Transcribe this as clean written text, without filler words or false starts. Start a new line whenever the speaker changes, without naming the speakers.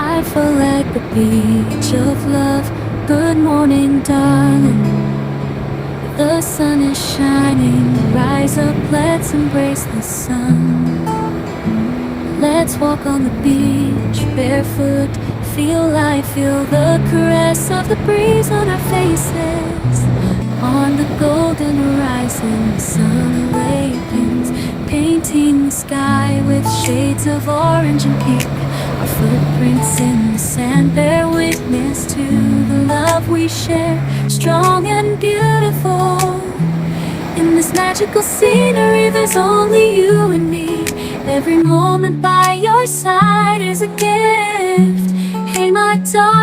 I feel like the beach of love. Good morning, darling. The sun is shining. Rise up, let's embrace the sun. Let's walk on the beach, barefoot. Feel life, feel the caress of the breeze on our faces. On the golden horizon, the sun awakens, painting the sky with shades of orange and pink. Our footprints in the sand bear witness to the love we share, strong and beautiful. In this magical scenery, there's only you and me. Every moment by your side is a gift. Hey, my darling,